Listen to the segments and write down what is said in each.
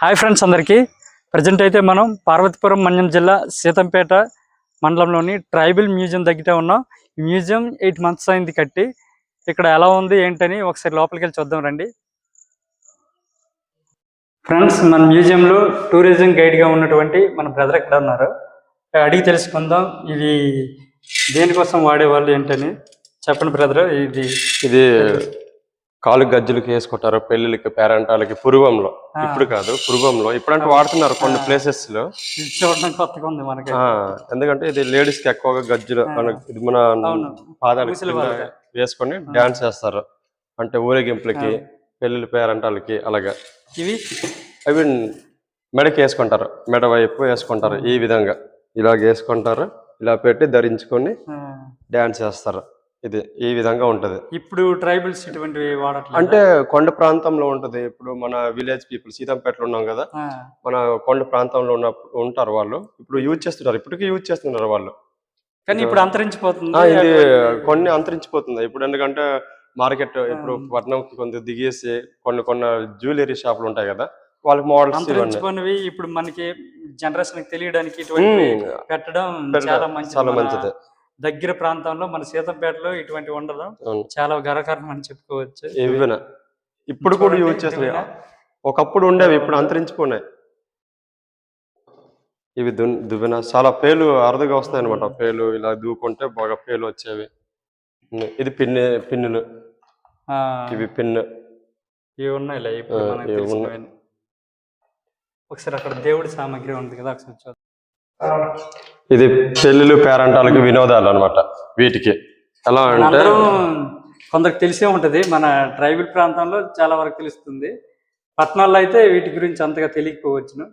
Hi friends అందరికీ. Present అయితే మనం పార్వతీపురం మన్యం జిల్లా సీతంపేట మండలంలోని ట్రైబల్ మ్యూజియం దగ్గర ఉన్నాం. ఈ మ్యూజియం 8 months అయింది కట్టి. ఇక్కడ ఎలా ఉంది ఏంటని ఒకసారి లోపలికి వెళ్ళి చూద్దాం రండి. ఫ్రెండ్స్, మన మ్యూజియంలో టూరిజం గైడ్గా ఉన్నటువంటి మన బ్రదర్ ఎక్కడ ఉన్నారు, అడిగి తెలుసుకుందాం. ఇది దేనికోసం వాడేవాళ్ళు ఏంటని చెప్పండి బ్రదర్. ఇది కాలు గజ్జలకి వేసుకుంటారు పెళ్లిళ్ళకి, పేరంటాలకి. పూర్వంలో, ఇప్పుడు కాదు, పూర్వంలో. ఇప్పుడంటే వాడుతున్నారు కొన్ని ప్లేసెస్ లో. చూడడం కొత్తగా ఉంది మనకి. ఎందుకంటే ఇది లేడీస్ కి ఎక్కువగా గజ్జలు ఇది మన పాదాలకి వేసుకొని డాన్స్ చేస్తారు. అంటే ఊరేగింపులకి, పెళ్లిళ్ళ, పేరంటాలకి అలాగా. అవి మెడకి వేసుకుంటారు, మెడ వైపు వేసుకుంటారు. ఈ విధంగా ఇలాగ వేసుకుంటారు, ఇలా పెట్టి ధరించుకొని డాన్స్ చేస్తారు. ఇది ఈ విధంగా ఉంటది. ఇప్పుడు ట్రైబల్స్ ఇటువంటివి వాడట్లేదు. అంటే కొండ ప్రాంతంలో ఉంటది. ఇప్పుడు మన విలేజ్ పీపుల్ సీతంపేటలో ఉన్నాం కదా, మన కొండ ప్రాంతంలో ఉంటారు వాళ్ళు. ఇప్పుడు యూజ్ చేస్తున్నారు, ఇప్పటికీ యూజ్ చేస్తున్నారు వాళ్ళు. కానీ ఇప్పుడు అంతరించిపోతుంది. ఇది కొన్ని అంతరించిపోతుంది ఇప్పుడు. ఎందుకంటే మార్కెట్ ఇప్పుడు పట్నంకి కొంత దిగేసి కొన్ని జ్యువెలరీ షాపులు ఉంటాయి కదా, వాళ్ళకి మోడల్స్ అంతరించిపోయినవి ఇప్పుడు మనకి జనరేషన్ తెలియడానికి ఇటువంటి పెట్టడం చాలా మంచిది. దగ్గర ప్రాంతంలో మన సీతంపేటలో ఇటువంటి ఉండదు, చాలా గర్వకారణం అని చెప్పుకోవచ్చు. ఏమైనా ఇప్పుడు కూడా యూజ్ చేస్తున్నాయి. ఒకప్పుడు ఉండేవి, ఇప్పుడు అంతరించిపోయినాయి. ఇవి దువ్వెన చాలా పేలు అరుదుగా వస్తాయి అనమాట. పేలు ఇలా దూకుంటే బాగా పేలు వచ్చేవి. ఇది పిన్నులు, ఇవి పిన్ను. ఇవి ఉన్నాయి. ఒకసారి అక్కడ దేవుడి సామాగ్రి ఉంది కదా, ఒకసారి చూద్దాం. ఇది పెళ్లిళ్ళు, పేరంటాలకి వినోదాలు అనమాట. వీటికి ఎలా అంటే కొందరికి తెలిసే ఉంటది. మన ట్రైబల్ ప్రాంతంలో చాలా వరకు తెలుస్తుంది. పట్టణాల్లో అయితే వీటి గురించి అంతగా తెలియకపోవచ్చును.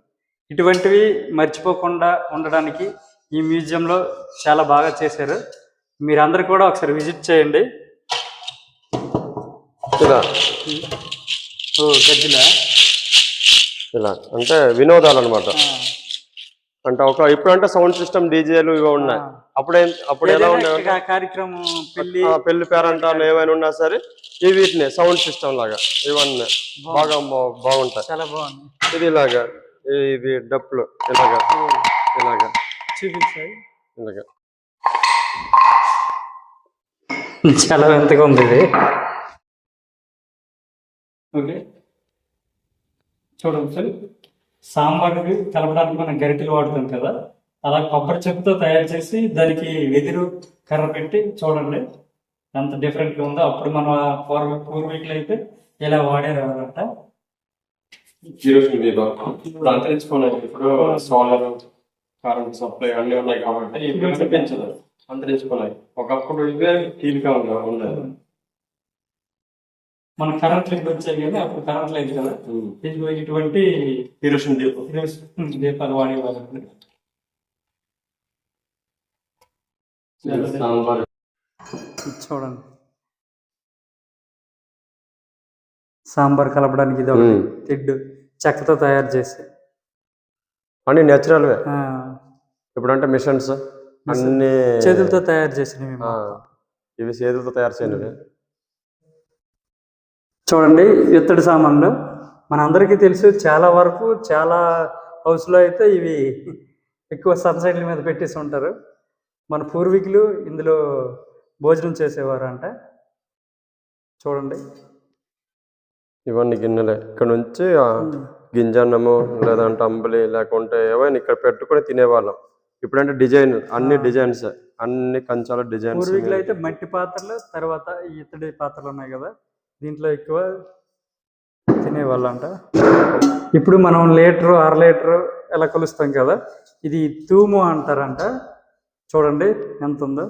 ఇటువంటివి మర్చిపోకుండా ఉండడానికి ఈ మ్యూజియంలో చాలా బాగా చేశారు. మీరందరూ కూడా ఒకసారి విజిట్ చేయండి. గజ్జిలా ఇలా అంటే వినోదాలు అనమాట. అంటే ఇప్పుడు అంటే సౌండ్ సిస్టమ్, డీజేలు ఇవి ఉన్నాయి. అప్పుడు ఎలా ఉన్నాయి కార్యక్రమం, పెళ్లి, పేరంటాలు ఏమైనా ఉన్నా సరే ఈ వీటిని సౌండ్ సిస్టమ్ లాగా ఇవన్నీ బాగా బాగుంటాయి. చాలా బాగుంది. ఇది ఇలాగా, ఇవి డప్పులు ఇలాగా చూపించాయి. ఇలాగా చాలా ఎంతగా ఉంది ఇది. ఓకే, చూడండి సార్. సాంబార్కి కలపడానికి మనం గరిటెలు వాడుతాం కదా, అలా కొబ్బరి చెప్పుతో తయారు చేసి దానికి వెదురు కర్ర పెట్టి చూడండి ఎంత డిఫరెంట్గా ఉందో. అప్పుడు మన పూర్వీకులు అయితే ఇలా వాడేవారంట. ఇప్పుడు అంతరించుకున్నాయి. ఇప్పుడు సోలార్ కరెంట్ సప్లై అన్నీ ఉన్నాయి కాబట్టి ఇప్పుడు పెంచదు, అంతరించుకున్నాయి. ఒకప్పుడు ఇవే కీలుగా ఉండేది. మన కరెంట్ లైట్ వచ్చాయి కానీ అప్పుడు కరెంట్ లైట్ కదా, ఇటువంటి దీపాలు వాడేవాళ్ళు. చూడండి, సాంబార్ కలపడానికి ఇది ఒకటి తెడ్డు చెక్కతో తయారు చేసి అన్ని నేచురల్. ఇప్పుడు అంటే మిషన్స్ అన్ని చేతులతో తయారు చేసినవి. ఇవి చేతులతో తయారు చేయనివి. చూడండి, ఇత్తడి సామాన్లు మనందరికీ తెలుసు. చాలా వరకు చాలా హౌస్లో అయితే ఇవి ఎక్కువ సన్సైడ్ల మీద పెట్టేసి ఉంటారు. మన పూర్వీకులు ఇందులో భోజనం చేసేవారు అంట. చూడండి, ఇవన్నీ గిన్నెలే. ఇక్కడ నుంచి గింజన్నము లేదంటే అంబలి లేకుంటే ఏవైనా ఇక్కడ పెట్టుకొని తినేవాళ్ళం. ఇప్పుడంటే డిజైన్, అన్ని డిజైన్స్, అన్ని కంచాల డిజైన్స్. పూర్వీకులు అయితే మట్టి పాత్రలు, తర్వాత ఇత్తడి పాత్రలు ఉన్నాయి కదా, దీంట్లో ఎక్కువ తినేవాళ్ళంట. ఇప్పుడు మనం లీటరు, 1/2 లీటరు ఎలా కొలుస్తాం కదా, ఇది తూము అంటారంట. చూడండి ఎంత ఉందో.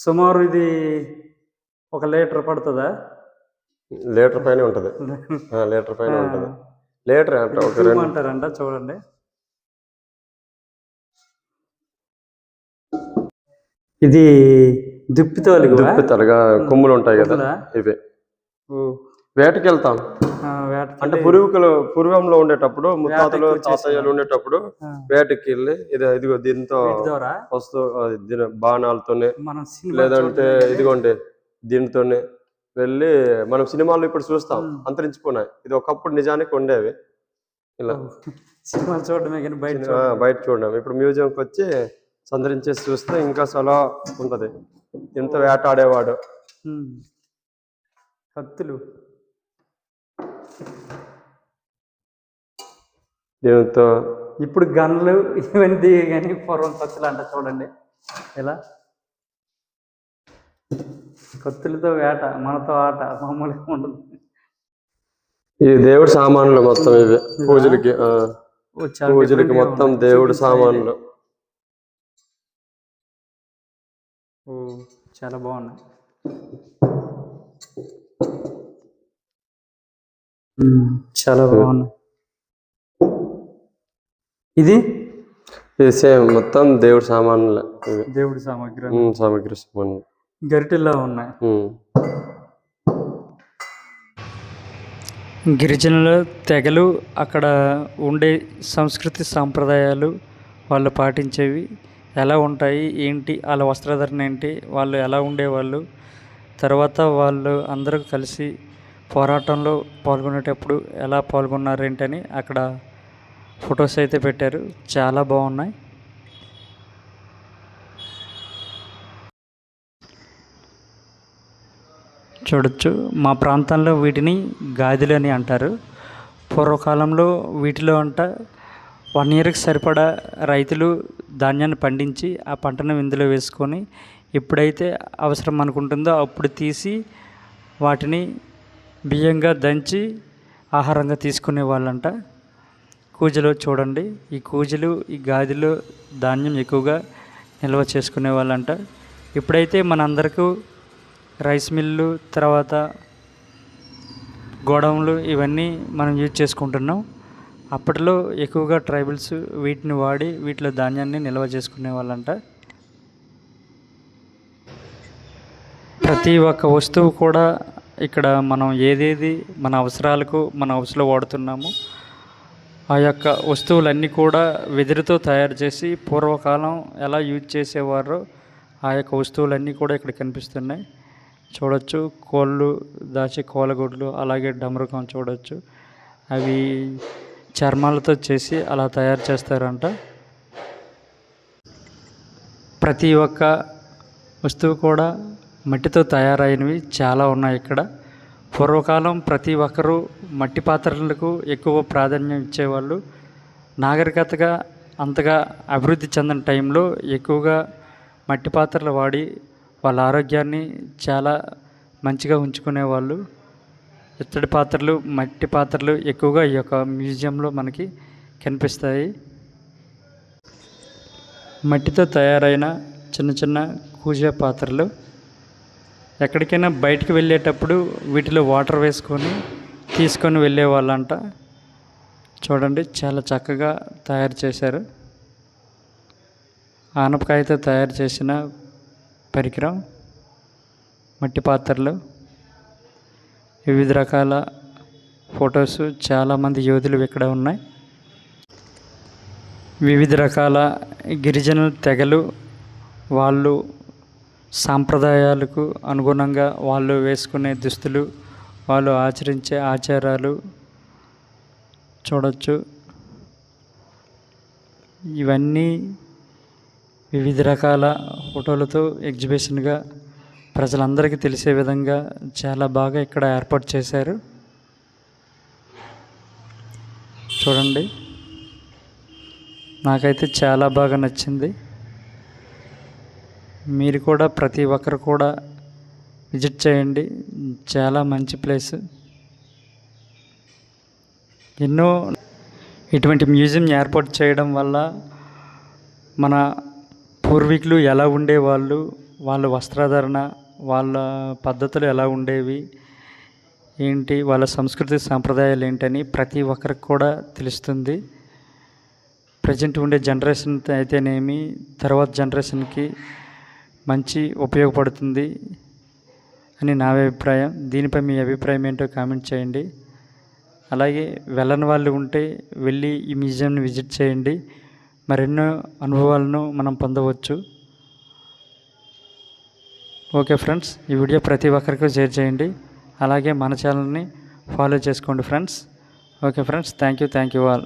సుమారు ఇది 1 లీటర్ పడుతుందా? లీటర్ పైన ఉంటుంది. లీటర్ పైన ఉంటుంది. లీటర్ అంటారంట. చూడండి, ఇది దుప్పితోలుగా కొమ్ములు ఉంటాయి కదా, ఇవి వేటకి వెళ్తాం. అంటే పూర్వంలో ఉండేటప్పుడు, ముత్తాతలు తాతయ్యలు ఉండేటప్పుడు వేటకి వెళ్ళి ఇదిగో దీంతో బాణాలతోనే లేదంటే ఇదిగోండి దీనితోనే వెళ్ళి మనం సినిమాల్లో ఇప్పుడు చూస్తాం. అంతరించిపోయినాయి. ఇది ఒకప్పుడు నిజానికి ఉండేవి. ఇలా సినిమాలు చూడడమే కానీ బయట బయట చూడడం. ఇప్పుడు మ్యూజియంకి వచ్చి సందర్శించేసి చూస్తే ఇంకా చాలా ఉంటది. ఎంత వేటాడేవాడు, కత్తులు, దీంతో ఇప్పుడు గన్లు ఇవన్నీ కానీ పూర్వం కత్తులు అంట చూడండి. ఇలా కత్తులతో వేట, మనతో ఆట మామూలుగా ఉండదు. ఈ దేవుడి సామాన్లు మొత్తం ఇవి పూజలకి పూజలకి మొత్తం దేవుడి సామాన్లు. చాలా బాగున్నాయి. చాలా బాగున్నాయి. ఇది సేమ్ మొత్తం దేవుడి సామాన్లు, దేవుడి సామాగ్రి సామాన్లు గరిటెల్లా ఉన్నాయి. గిరిజనుల తెగలు అక్కడ ఉండే సంస్కృతి సాంప్రదాయాలు వాళ్ళు పాటించేవి ఎలా ఉంటాయి, ఏంటి వాళ్ళ వస్త్రధారణ ఏంటి, వాళ్ళు ఎలా ఉండేవాళ్ళు, తర్వాత వాళ్ళు అందరూ కలిసి పోరాటంలో పాల్గొనేటప్పుడు ఎలా పాల్గొన్నారు ఏంటని అక్కడ ఫొటోస్ అయితే పెట్టారు. చాలా బాగున్నాయి. చూడొచ్చు. మా ప్రాంతంలో వీటిని గాదిలు అని అంటారు. పూర్వకాలంలో వీటిలో 1 ఇయర్కి సరిపడా రైతులు ధాన్యాన్ని పండించి ఆ పంటను ఇందులో వేసుకొని ఎప్పుడైతే అవసరం అనుకుంటుందో అప్పుడు తీసి వాటిని బియ్యంగా దంచి ఆహారంగా తీసుకునే వాళ్ళంట. కూజలో చూడండి, ఈ కూజలు ఈ గాదిలో ధాన్యం ఎక్కువగా నిల్వ చేసుకునే వాళ్ళంట. ఇప్పుడైతే మనందరికీ రైస్ మిల్లు, తర్వాత గోడౌన్లు ఇవన్నీ మనం యూజ్ చేసుకుంటున్నాం. అప్పట్లో ఎక్కువగా ట్రైబల్స్ వీటిని వాడి వీటిలో ధాన్యాన్ని నిల్వ చేసుకునే వాళ్ళంట. ప్రతి ఒక్క వస్తువు కూడా ఇక్కడ మనం ఏదేది మన అవసరాలకు మన హౌస్లో వాడుతున్నామో ఆ యొక్క వస్తువులన్నీ కూడా వెదురుతో తయారు చేసి పూర్వకాలం ఎలా యూజ్ చేసేవారో ఆ యొక్క వస్తువులన్నీ కూడా ఇక్కడ కనిపిస్తున్నాయి. చూడొచ్చు. కోళ్ళు దాచి కోలగుడ్లు, అలాగే డమరుకం చూడొచ్చు. అవి చర్మాలతో చేసి అలా తయారు చేస్తారంట. ప్రతి ఒక్క వస్తువు కూడా మట్టితో తయారైనవి చాలా ఉన్నాయి ఇక్కడ. పూర్వకాలం ప్రతి ఒక్కరూ మట్టి పాత్రలకు ఎక్కువ ప్రాధాన్యం ఇచ్చేవాళ్ళు. నాగరికతగా అంతగా అభివృద్ధి చెందిన టైంలో ఎక్కువగా మట్టి పాత్రలు వాడి వాళ్ళ ఆరోగ్యాన్ని చాలా మంచిగా ఉంచుకునేవాళ్ళు. ఇత్తడి పాత్రలు, మట్టి పాత్రలు ఎక్కువగా ఈ యొక్క మ్యూజియంలో మనకి కనిపిస్తాయి. మట్టితో తయారైన చిన్న చిన్న కూజా పాత్రలు. ఎక్కడికైనా బయటికి వెళ్ళేటప్పుడు వీటిలో వాటర్ వేసుకొని తీసుకొని వెళ్ళేవాళ్ళంట. చూడండి, చాలా చక్కగా తయారు చేశారు. ఆనపకాయతో తయారు చేసిన పరికరం, మట్టి పాత్రలు, వివిధ రకాల ఫొటోస్. చాలామంది యోధులు ఇక్కడ ఉన్నాయి. వివిధ రకాల గిరిజనుల తెగలు వాళ్ళు సాంప్రదాయాలకు అనుగుణంగా వాళ్ళు వేసుకునే దుస్తులు, వాళ్ళు ఆచరించే ఆచారాలు చూడొచ్చు. ఇవన్నీ వివిధ రకాల ఫోటోలతో ఎగ్జిబిషన్గా ప్రజలందరికీ తెలిసే విధంగా చాలా బాగా ఇక్కడ ఏర్పాటు చేశారు. చూడండి, నాకైతే చాలా బాగా నచ్చింది. మీరు కూడా ప్రతి ఒక్కరు కూడా విజిట్ చేయండి. చాలా మంచి ప్లేస్. ఎన్నో ఇటువంటి మ్యూజియం ఏర్పాటు చేయడం వల్ల మన పూర్వీకులు ఎలా ఉండేవాళ్ళు, వాళ్ళ వస్త్రధారణ, వాళ్ళ పద్ధతులు ఎలా ఉండేవి, ఏంటి వాళ్ళ సంస్కృతి సాంప్రదాయాలు ఏంటని ప్రతి ఒక్కరికి కూడా తెలుస్తుంది. ప్రజెంట్ ఉండే జనరేషన్ అయితేనేమి, తర్వాత జనరేషన్కి మంచి ఉపయోగపడుతుంది అని నా అభిప్రాయం. దీనిపై మీ అభిప్రాయం ఏంటో కామెంట్ చేయండి. అలాగే వెళ్ళని వాళ్ళు ఉంటే వెళ్ళి ఈ మ్యూజియంని విజిట్ చేయండి. మరెన్నో అనుభవాలను మనం పొందవచ్చు. ఓకే ఫ్రెండ్స్, ఈ వీడియో ప్రతి ఒక్కరికి షేర్ చేయండి. అలాగే మన ఛానల్ని ఫాలో చేసుకోండి friends. Okay friends, thank you all.